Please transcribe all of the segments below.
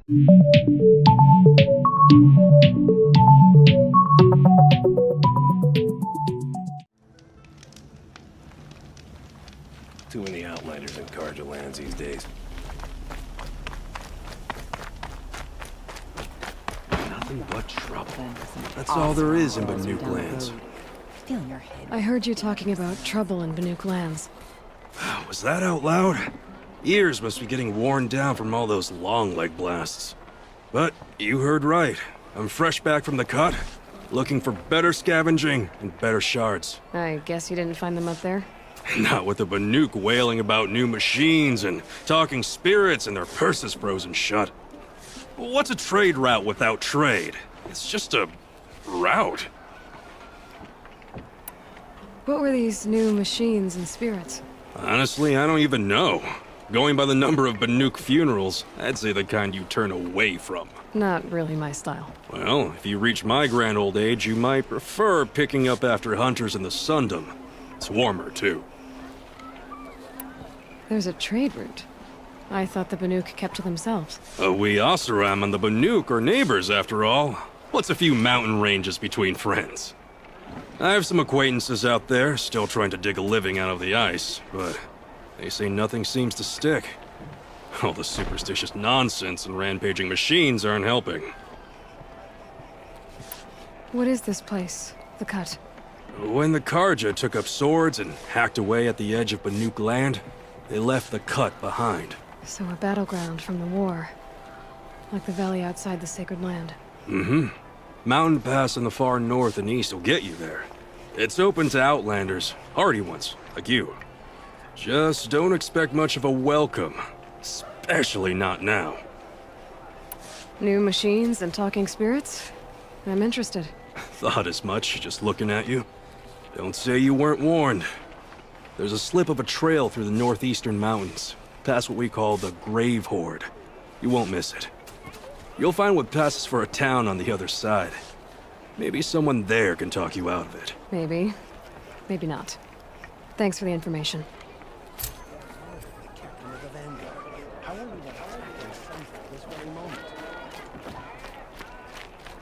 Too many outlanders in Carja lands these days. Nothing but trouble. That's all there is in Banuk lands. I heard you talking about trouble in Banuk lands. Was that out loud? Ears must be getting worn down from all those long leg blasts. But you heard right. I'm fresh back from the cut, looking for better scavenging and better shards. I guess you didn't find them up there? Not with the Banuk wailing about new machines and talking spirits and their purses frozen shut. What's a trade route without trade? It's just a route. What were these new machines and spirits? Honestly, I don't even know. Going by the number of Banuk funerals, I'd say the kind you turn away from. Not really my style. Well, if you reach my grand old age, you might prefer picking up after hunters in the Sundom. It's warmer, too. There's a trade route. I thought the Banuk kept to themselves. We Oseram and the Banuk are neighbors, after all. What's a few mountain ranges between friends? I have some acquaintances out there, still trying to dig a living out of the ice, but they say nothing seems to stick. All the superstitious nonsense and rampaging machines aren't helping. What is this place? The Cut? When the Carja took up swords and hacked away at the edge of Banuk land, they left the Cut behind. So a battleground from the war. Like the valley outside the Sacred Land. Mm-hmm. Mountain Pass in the far north and east will get you there. It's open to outlanders, hardy ones, like you. Just don't expect much of a welcome. Especially not now. New machines and talking spirits? I'm interested. Thought as much, just looking at you. Don't say you weren't warned. There's a slip of a trail through the northeastern mountains, past what we call the Grave Horde. You won't miss it. You'll find what passes for a town on the other side. Maybe someone there can talk you out of it. Maybe. Maybe not. Thanks for the information.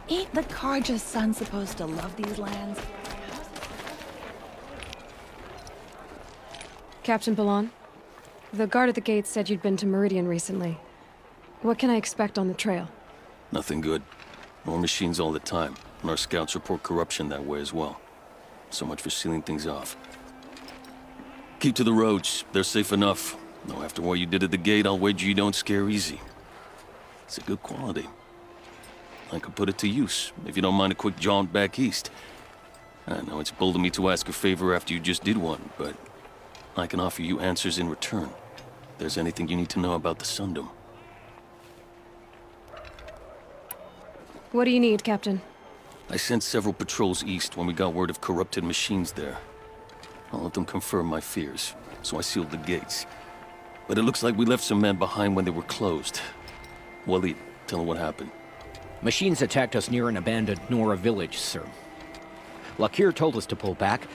Ain't the Carja's son supposed to love these lands? Captain Balan, the guard at the gate said you'd been to Meridian recently. What can I expect on the trail? Nothing good. More machines all the time, and our scouts report corruption that way as well. So much for sealing things off. Keep to the roads. They're safe enough. Though after what you did at the gate, I'll wager you don't scare easy. It's a good quality. I could put it to use, if you don't mind a quick jaunt back east. I know it's bold of me to ask a favor after you just did one, but I can offer you answers in return. If there's anything you need to know about the Sundom. What do you need, Captain? I sent several patrols east when we got word of corrupted machines there. All of them confirmed my fears, so I sealed the gates. But it looks like we left some men behind when they were closed. Waleed, tell them what happened. Machines attacked us near an abandoned Nora village, sir. Lakir told us to pull back.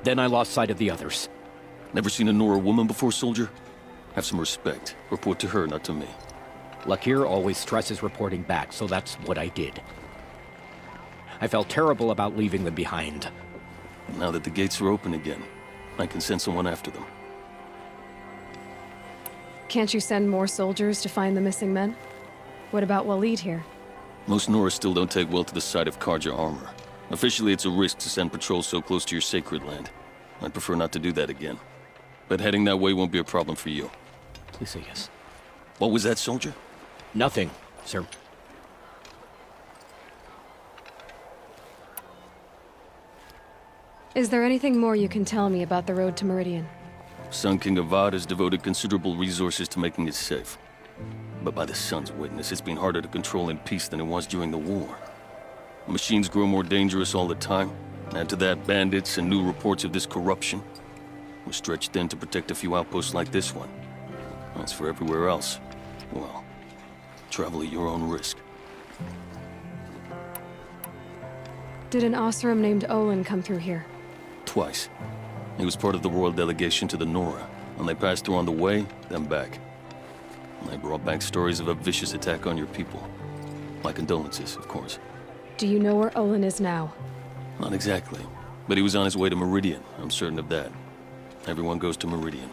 Then I lost sight of the others. Never seen a Nora woman before, soldier? Have some respect. Report to her, not to me. Lakir always stresses reporting back, so that's what I did. I felt terrible about leaving them behind. Now that the gates are open again, I can send someone after them. Can't you send more soldiers to find the missing men? What about Waleed here? Most Nora still don't take well to the sight of Carja armor. Officially, it's a risk to send patrols so close to your sacred land. I'd prefer not to do that again. But heading that way won't be a problem for you. Please say yes. What was that, soldier? Nothing, sir. Is there anything more you can tell me about the road to Meridian? Sun King Avad has devoted considerable resources to making it safe. But by the Sun's witness, it's been harder to control in peace than it was during the war. Machines grow more dangerous all the time. Add to that bandits and new reports of this corruption. We're stretched thin to protect a few outposts like this one. As for everywhere else, well, travel at your own risk. Did an Oseram named Olin come through here? Twice. He was part of the royal delegation to the Nora, and they passed through on the way, then back. I brought back stories of a vicious attack on your people. My condolences, of course. Do you know where Olin is now? Not exactly, but he was on his way to Meridian. I'm certain of that. Everyone goes to Meridian.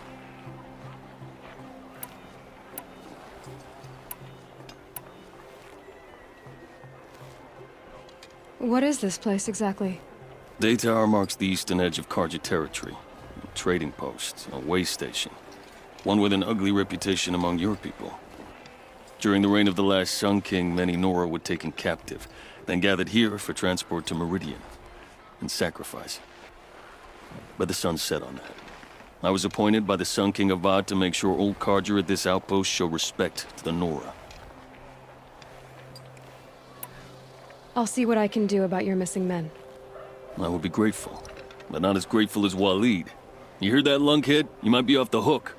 What is this place exactly? Day Tower marks the eastern edge of Karja territory. A trading post, a way station. One with an ugly reputation among your people. During the reign of the last Sun King, many Nora were taken captive, then gathered here for transport to Meridian, and sacrifice. But the sun set on that. I was appointed by the Sun King Avad to make sure old Karja at this outpost show respect to the Nora. I'll see what I can do about your missing men. I would be grateful, but not as grateful as Waleed. You hear that, lunkhead? You might be off the hook.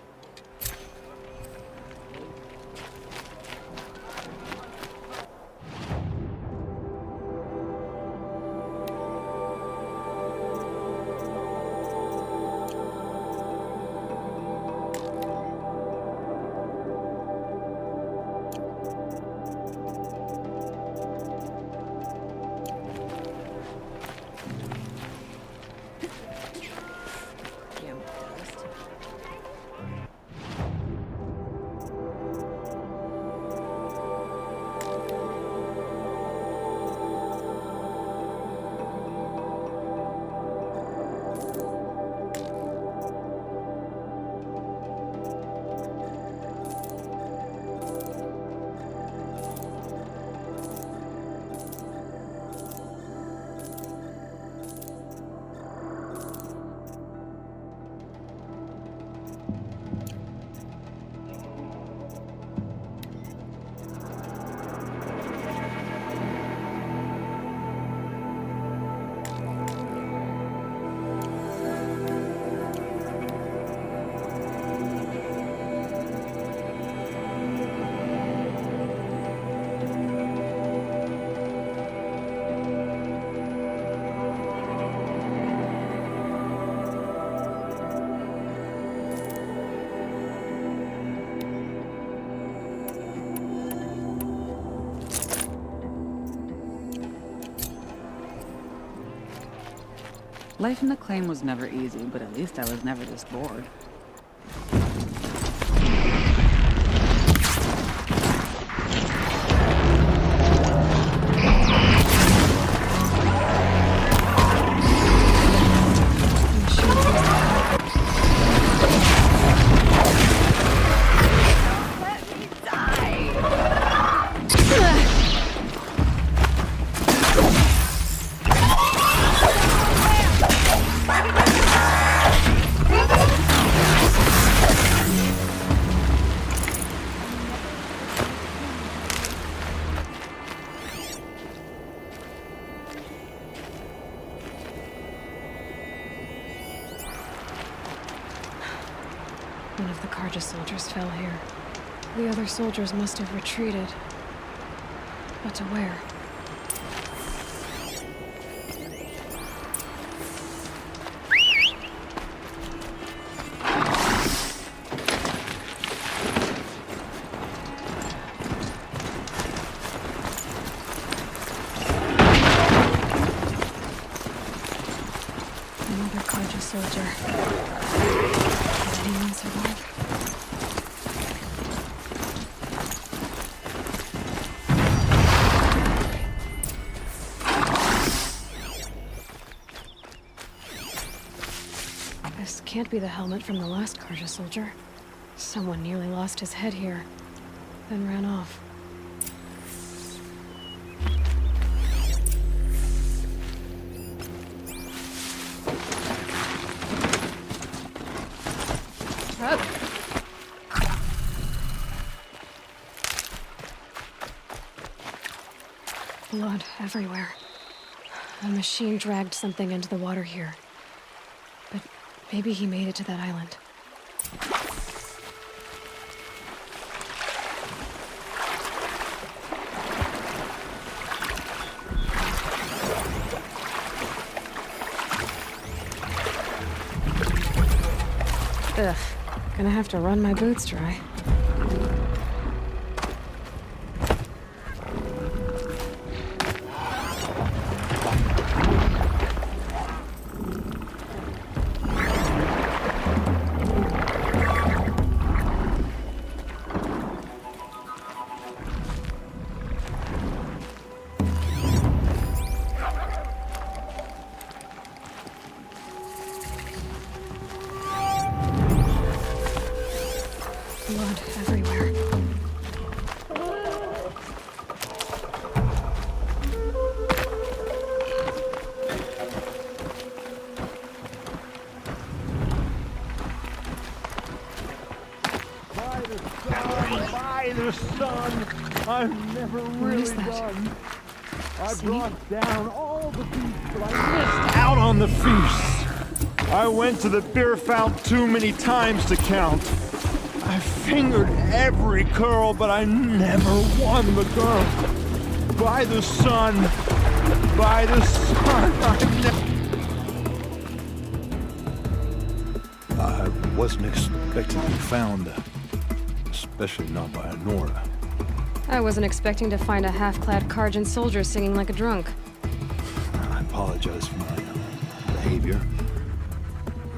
Life in the claim was never easy, but at least I was never this bored. One of the Karja soldiers fell here. The other soldiers must have retreated. But to where? Another Karja soldier. Did anyone survive? This can't be the helmet from the last Karja soldier. Someone nearly lost his head here, then ran off. Blood everywhere. A machine dragged something into the water here. But maybe he made it to that island. Ugh. Gonna have to run my boots dry. Blood everywhere. By the sun, I've never really done. I brought down all the feasts, but I missed out on the feasts. I went to the beer fount too many times to count. I fingered every curl, but I never won the girl. By the sun, I wasn't expecting to be found, especially not by Nora. I wasn't expecting to find a half-clad Karjan soldier singing like a drunk. I apologize for my behavior.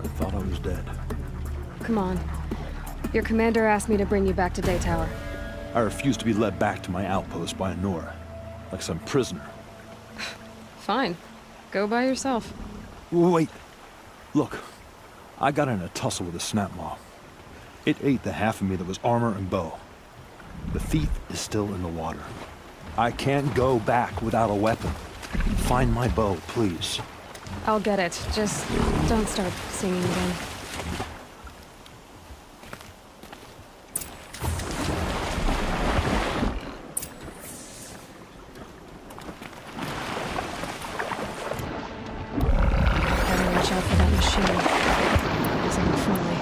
I thought I was dead. Come on. Your commander asked me to bring you back to Day Tower. I refused to be led back to my outpost by Nora, like some prisoner. Fine. Go by yourself. Wait. Look, I got in a tussle with a snap maw. It ate the half of me that was armor and bow. The thief is still in the water. I can't go back without a weapon. Find my bow, please. I'll get it. Just don't start singing again. Better watch out for that machine. It's unfriendly.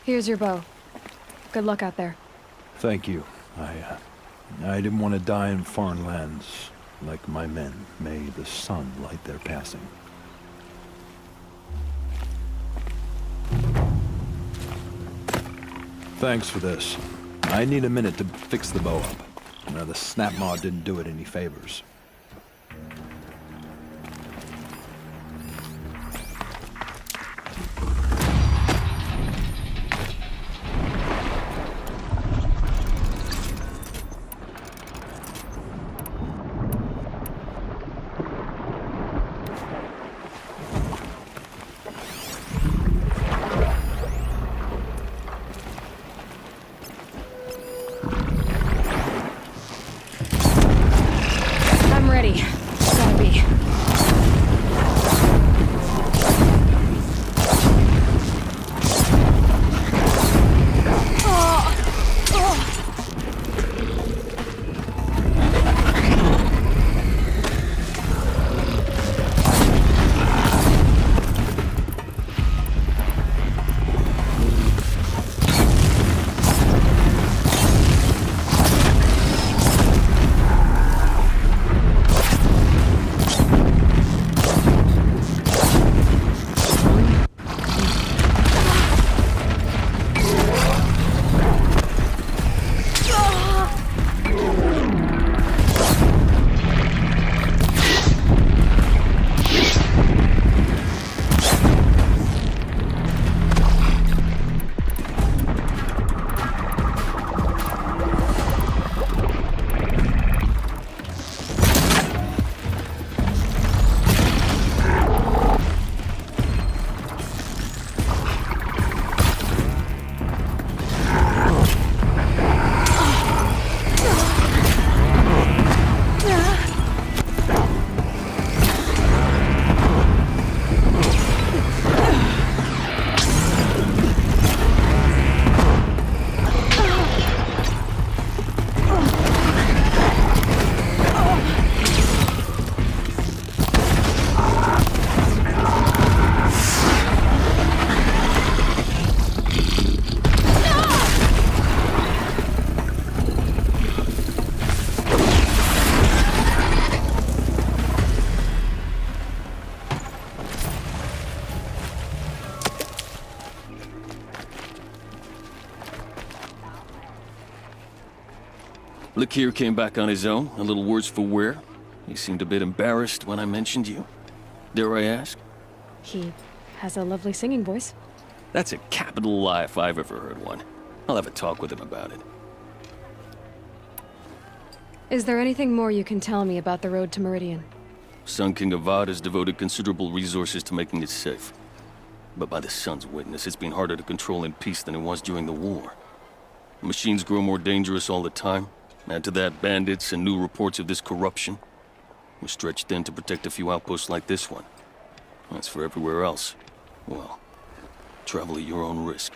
Here's your bow. Good luck out there. Thank you. I didn't want to die in foreign lands, like my men. May the sun light their passing. Thanks for this. I need a minute to fix the bow up. Now, the snap maw didn't do it any favors. Lakir came back on his own, a little worse for wear. He seemed a bit embarrassed when I mentioned you. Dare I ask? He has a lovely singing voice. That's a capital lie if I've ever heard one. I'll have a talk with him about it. Is there anything more you can tell me about the road to Meridian? Sun King Avad has devoted considerable resources to making it safe. But by the Sun's witness, it's been harder to control in peace than it was during the war. The machines grow more dangerous all the time. Add to that bandits and new reports of this corruption. We're stretched thin to protect a few outposts like this one. As for everywhere else, well, travel at your own risk.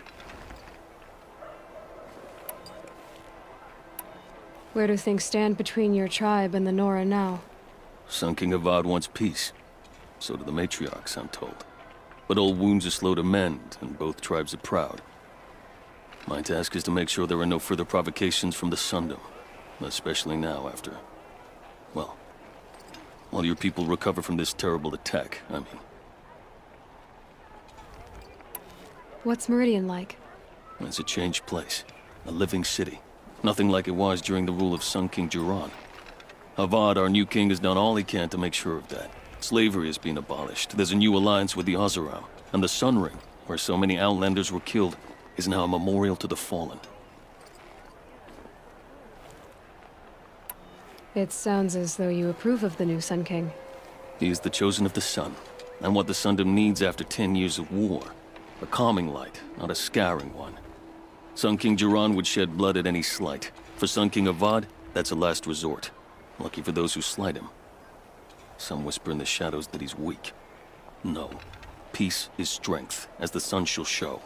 Where do things stand between your tribe and the Nora now? Sun King Avad wants peace. So do the matriarchs, I'm told. But old wounds are slow to mend, and both tribes are proud. My task is to make sure there are no further provocations from the Sundom. Especially now after... well, while your people recover from this terrible attack, I mean. What's Meridian like? It's a changed place. A living city. Nothing like it was during the rule of Sun King Jiran. Avad, our new king, has done all he can to make sure of that. Slavery has been abolished. There's a new alliance with the Oseram. And the Sun Ring, where so many Outlanders were killed, is now a memorial to the fallen. It sounds as though you approve of the new Sun King. He is the chosen of the Sun, and what the Sundom needs after 10 years of war. A calming light, not a scouring one. Sun King Jiran would shed blood at any slight. For Sun King Avad, that's a last resort. Lucky for those who slight him. Some whisper in the shadows that he's weak. No. Peace is strength, as the sun shall show.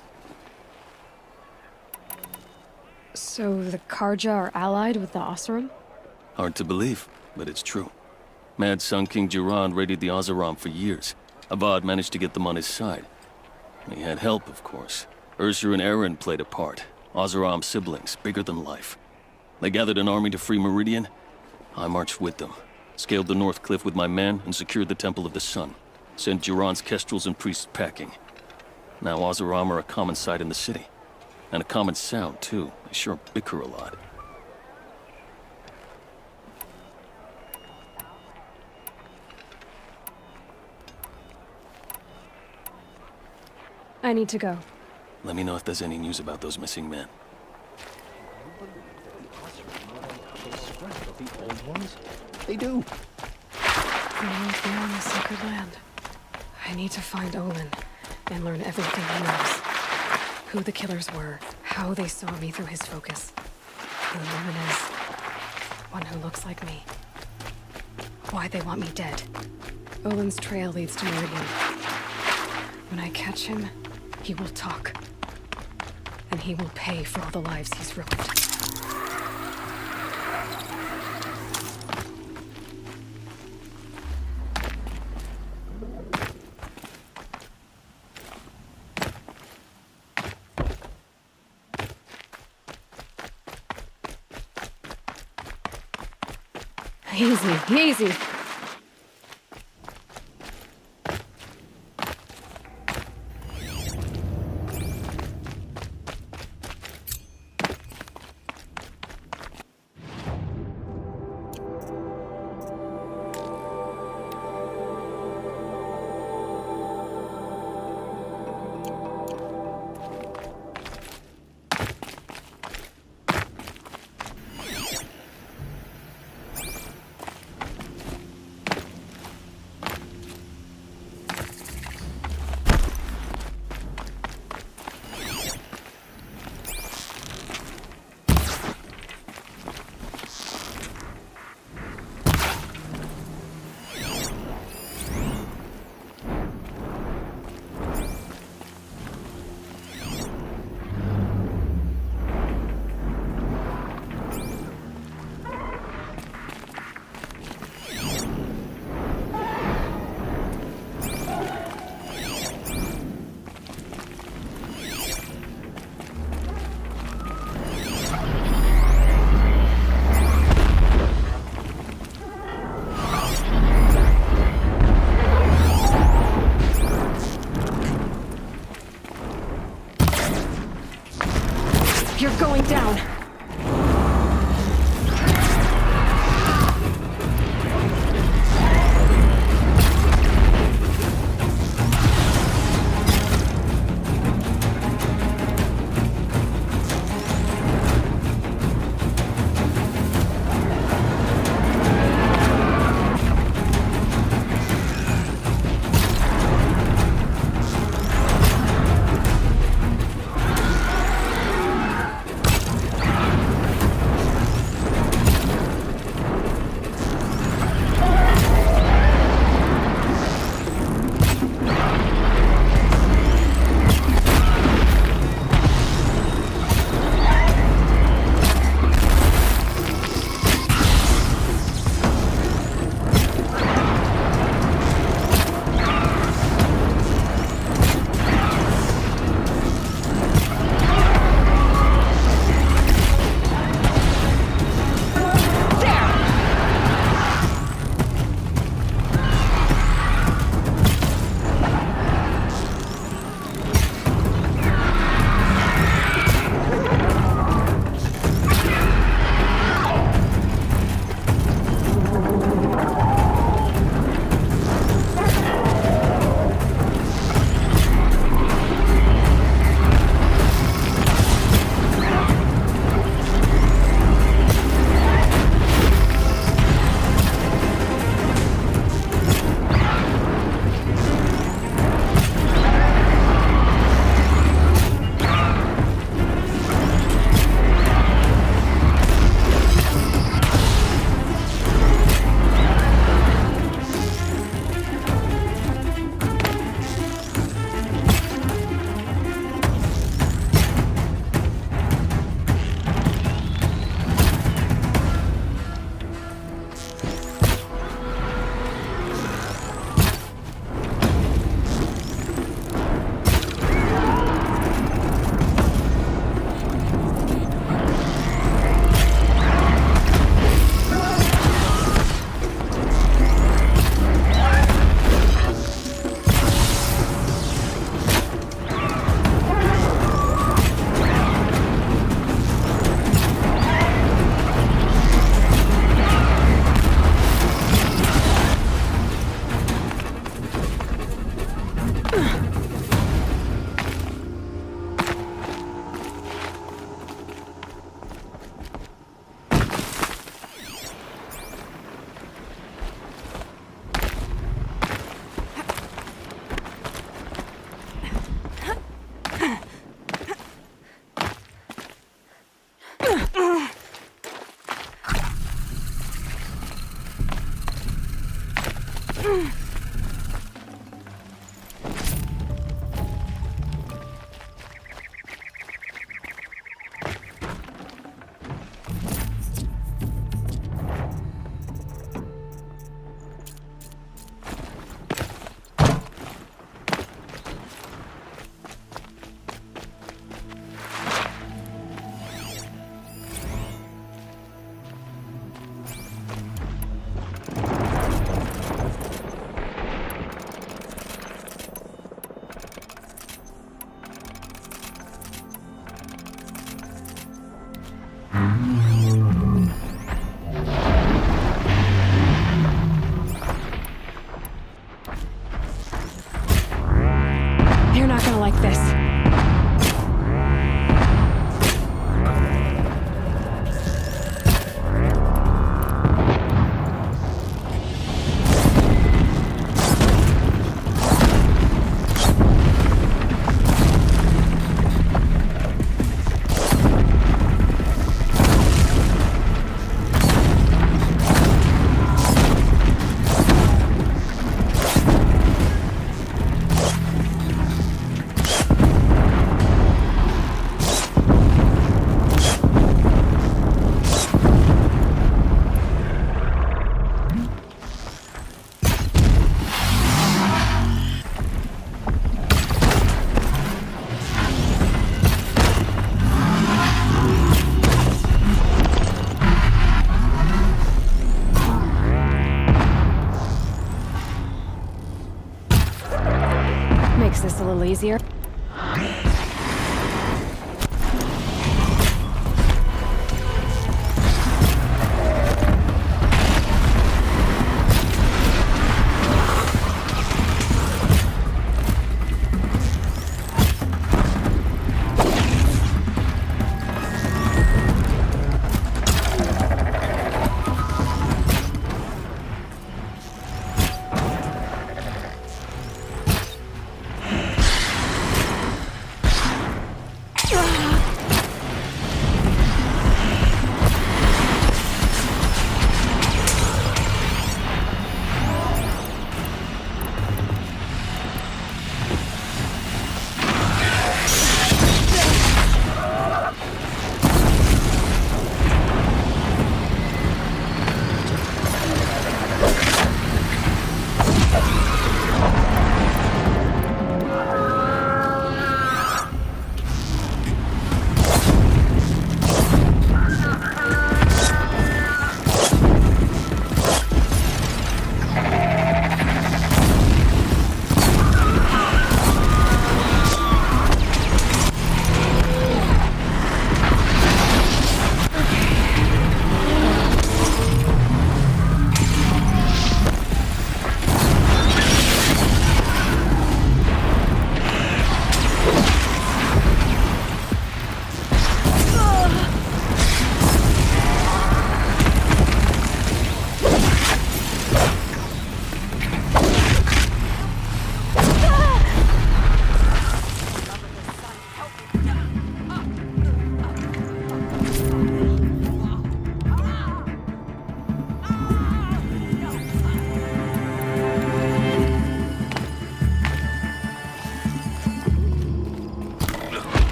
So the Karja are allied with the Oseram? Hard to believe, but it's true. Mad Sun King Jiran raided the Oseram for years. Avad managed to get them on his side. He had help, of course. Ursur and Eren played a part. Oseram siblings, bigger than life. They gathered an army to free Meridian. I marched with them. Scaled the North Cliff with my men and secured the Temple of the Sun. Sent Jiran's kestrels and priests packing. Now Oseram are a common sight in the city. And a common sound, too. They sure bicker a lot. I need to go. Let me know if there's any news about those missing men. They do. Beyond the sacred land. I need to find Olin and learn everything he knows. Who the killers were, how they saw me through his focus. Who the woman is. One who looks like me. Why they want me dead. Olin's trail leads to Meridian. When I catch him, he will talk. And he will pay for all the lives he's ruined. Easy, easy. You're going down. They're not gonna like this. Makes this a little easier.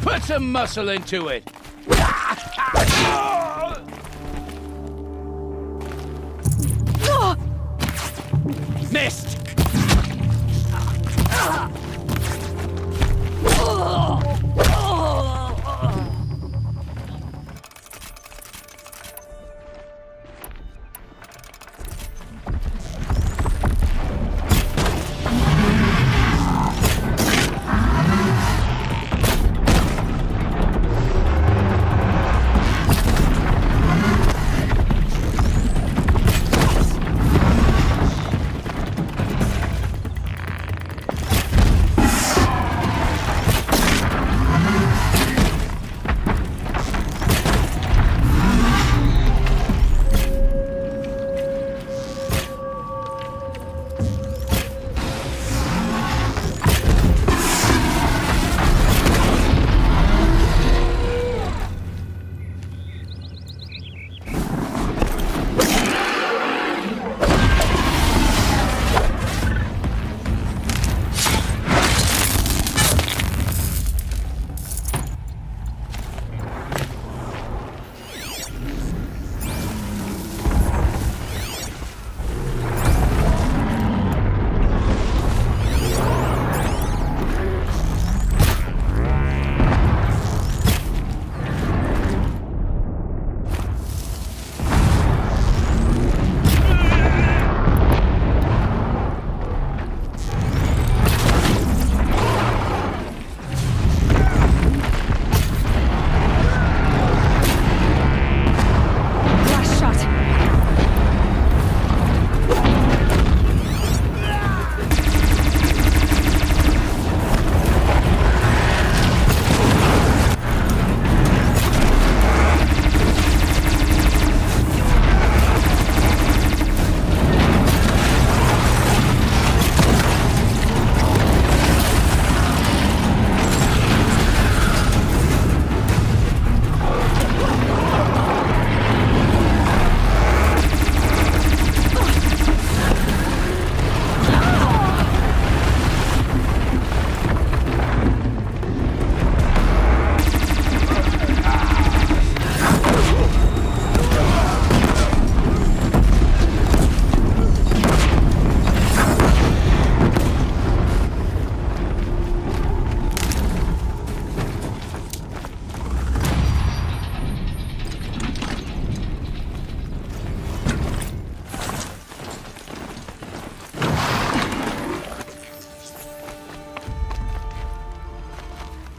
Put some muscle into it. Missed.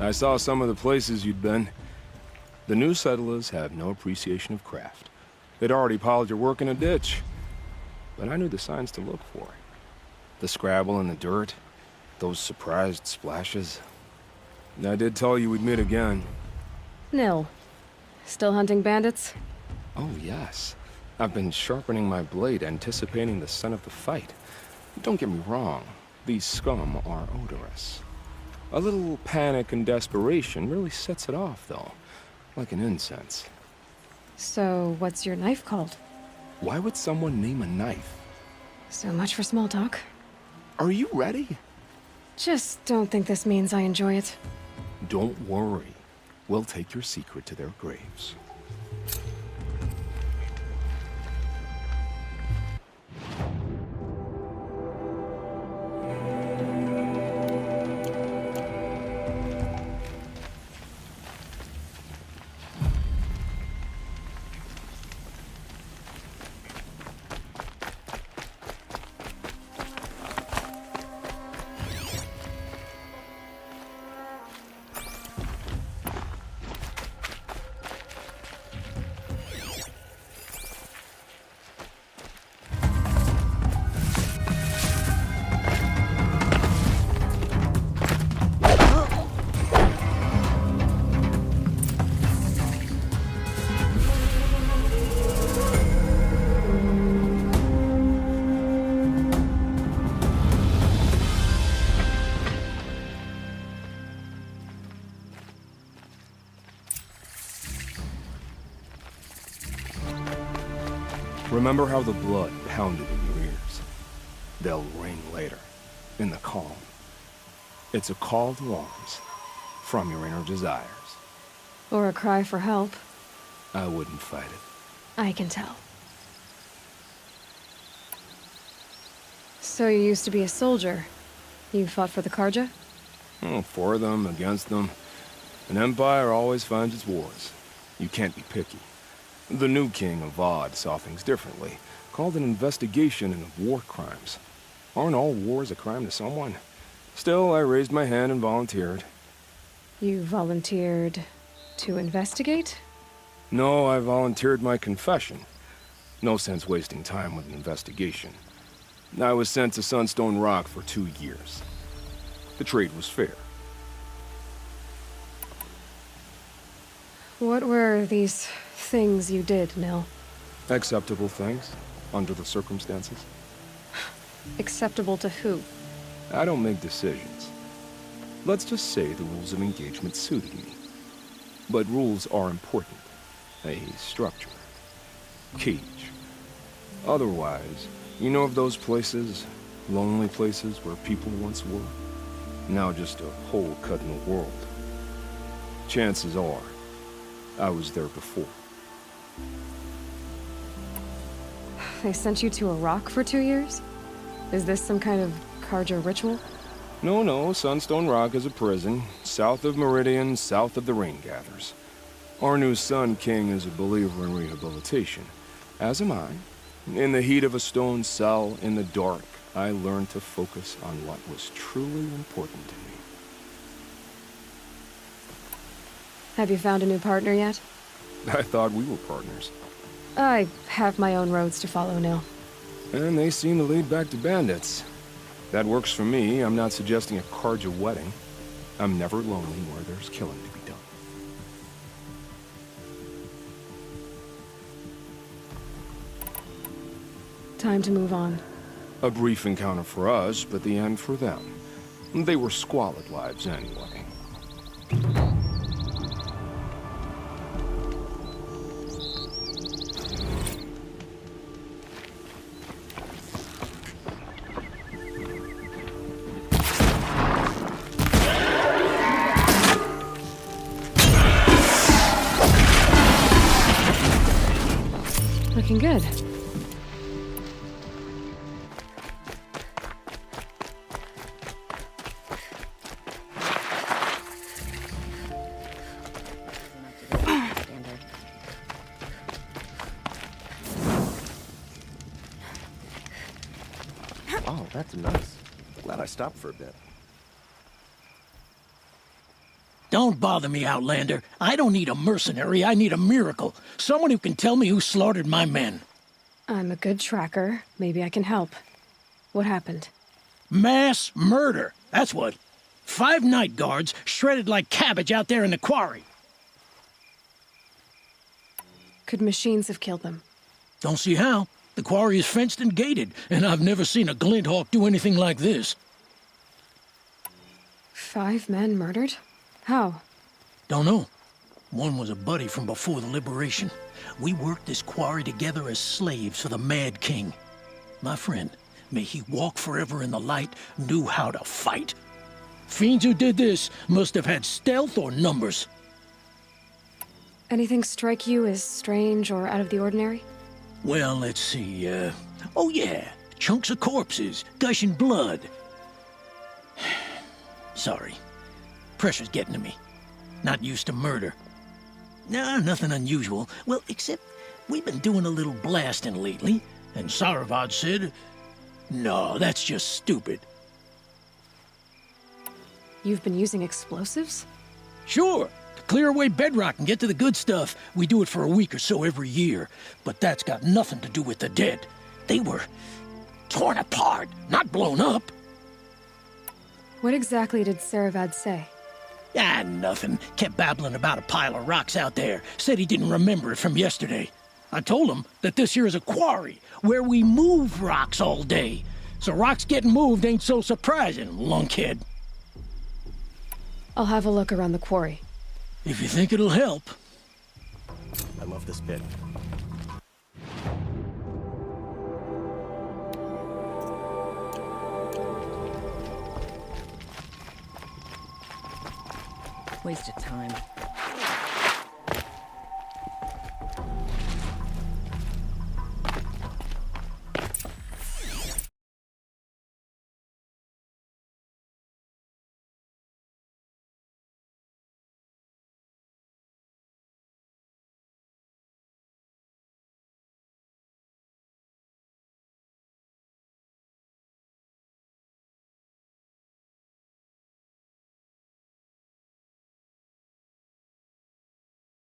I saw some of the places you'd been. The new settlers have no appreciation of craft. They'd already piled your work in a ditch. But I knew the signs to look for. The scrabble in the dirt, those surprised splashes. I did tell you we'd meet again. Nil. Still hunting bandits? Oh, yes. I've been sharpening my blade, anticipating the scent of the fight. Don't get me wrong, these scum are odorous. A little panic and desperation really sets it off, though. Like an incense. So, what's your knife called? Why would someone name a knife? So much for small talk. Are you ready? Just don't think this means I enjoy it. Don't worry. We'll take your secret to their graves. Remember how the blood pounded in your ears? They'll ring later, in the calm. It's a call to arms, from your inner desires. Or a cry for help. I wouldn't fight it. I can tell. So you used to be a soldier. You fought for the Karja? For them, against them. An empire always finds its wars. You can't be picky. The new king of Odd saw things differently. Called an investigation into war crimes. Aren't all wars a crime to someone? Still, I raised my hand and volunteered. You volunteered to investigate? No, I volunteered my confession. No sense wasting time with an investigation. I was sent to Sunstone Rock for 2 years. The trade was fair. What were these things you did, Nil? Acceptable things, under the circumstances. Acceptable to who? I don't make decisions. Let's just say the rules of engagement suited me. But rules are important. A structure. Cage. Otherwise, you know of those places, lonely places where people once were? Now just a hole cut in the world. Chances are, I was there before. They sent you to a rock for 2 years? Is this some kind of Karja ritual? No, Sunstone Rock is a prison, south of Meridian, south of the Rain Gathers. Our new Sun King is a believer in rehabilitation, as am I. In the heat of a stone cell, in the dark, I learned to focus on what was truly important to me. Have you found a new partner yet? I thought we were partners. I have my own roads to follow, Nil. And they seem to lead back to bandits. That works for me. I'm not suggesting a Karja wedding. I'm never lonely where there's killing to be done. Time to move on. A brief encounter for us, but the end for them. They were squalid lives anyway. Looking good. Oh, that's nice. Glad I stopped for a bit. Don't bother me, Outlander. I don't need a mercenary, I need a miracle. Someone who can tell me who slaughtered my men. I'm a good tracker. Maybe I can help. What happened? Mass murder, that's what. 5 night guards shredded like cabbage out there in the quarry. Could machines have killed them? Don't see how. The quarry is fenced and gated, and I've never seen a Glinthawk do anything like this. 5 men murdered? How? Don't know. One was a buddy from before the liberation. We worked this quarry together as slaves for the Mad King. My friend, may he walk forever in the light, knew how to fight. Fiends who did this must have had stealth or numbers. Anything strike you as strange or out of the ordinary? Well, let's see, oh yeah, chunks of corpses, gushing blood. Sorry. Pressure's getting to me. Not used to murder. Nah, nothing unusual. Well, except we've been doing a little blasting lately, and Saravad said, no, that's just stupid. You've been using explosives? Sure. To clear away bedrock and get to the good stuff, we do it for a week or so every year. But that's got nothing to do with the dead. They were torn apart, not blown up. What exactly did Saravad say? Ah, nothing. Kept babbling about a pile of rocks out there. Said he didn't remember it from yesterday. I told him that this here is a quarry, where we move rocks all day. So rocks getting moved ain't so surprising, lunkhead. I'll have a look around the quarry. If you think it'll help. I love this bit. Waste of time.